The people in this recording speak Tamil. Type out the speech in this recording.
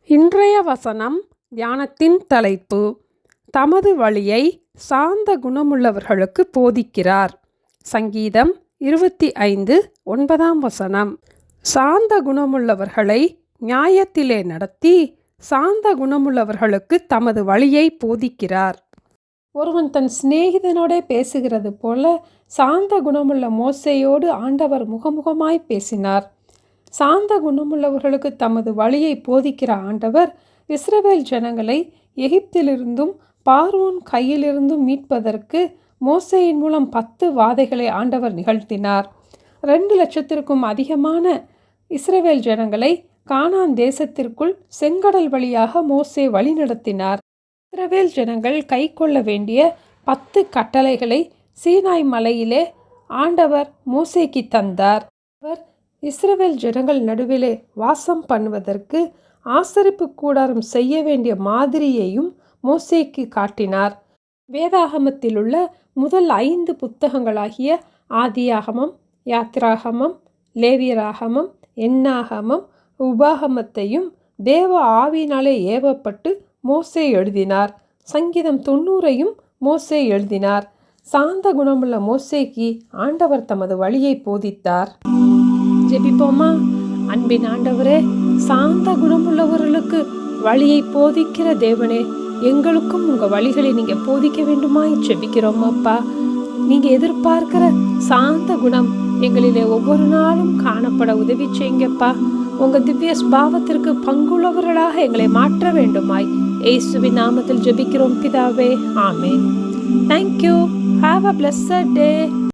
இன்றைய வசனம் தியானத்தின் தலைப்பு தமது வழியை சாந்த குணமுள்ளவர்களுக்கு போதிக்கிறார். சங்கீதம் 25:9. சாந்த குணமுள்ளவர்களை நியாயத்திலே நடத்தி சாந்த குணமுள்ளவர்களுக்கு தமது வழியை போதிக்கிறார். ஒருவன் தன் சிநேகிதனோடே பேசுகிறது போல சாந்த குணமுள்ள மோசேயோடு ஆண்டவர் முகமுகமாய் பேசினார். சாந்த குணமுள்ளவர்களுக்கு தமது வழியை போதிக்கிற ஆண்டவர் இஸ்ரவேல் ஜனங்களை எகிப்திலிருந்தும் பார்வோன் கையிலிருந்தும் மீட்பதற்கு மோசேயின் மூலம் 10 வாதைகளை ஆண்டவர் நிகழ்த்தினார். 2 லட்சத்திற்கும் அதிகமான இஸ்ரவேல் ஜனங்களை கானான் தேசத்திற்குள் செங்கடல் வழியாக மோசே வழிநடத்தினார். இஸ்ரவேல் ஜனங்கள் கை கொள்ள வேண்டிய 10 கட்டளைகளை சீனாய் மலையிலே ஆண்டவர் மோசேக்கு தந்தார். அவர் இஸ்ரவேல் ஜனங்கள் நடுவிலே வாசம் பண்ணுவதற்கு ஆசரிப்பு கூடாரம் செய்ய வேண்டிய மாதிரியையும் மோசேக்கு காட்டினார். வேதாகமத்தில் உள்ள முதல் 5 புத்தகங்களாகிய ஆதியாகமம், யாத்திராகமம், லேவியராகமம், எண்ணாகமம், உபாகமத்தையும் தேவ ஆவியினாலே ஏவப்பட்டு மோசே எழுதினார். சங்கீதம் 90ஐயும் மோசே எழுதினார். சாந்த குணமுள்ள மோசேக்கு ஆண்டவர் தமது வழியை போதித்தார். ஜெபிப்போமா? அன்பின் ஆண்டவரே, சாந்த குணமுள்ளவர்களுக்கு வழியை போதிக்கிற தேவனே, எங்களுக்கும் உங்கள் வழிகளை நீங்கள் போதிக்க வேண்டுமாய் ஜெபிக்கிறோம் அப்பா. நீங்கள் எதிர்பார்க்கிற சாந்த குணம் எங்களிலே ஒவ்வொரு நாளும் காணப்பட உதவி செய்யுங்கப்பா. உங்கள் திவ்ய ஸ்பாவத்திற்கு பங்குள்ளவர்களாக எங்களை மாற்ற வேண்டுமாய் இயேசுவின் நாமத்தில் ஜெபிக்கிறோம் பிதாவே, ஆமென். Thank you. Have a blessed day.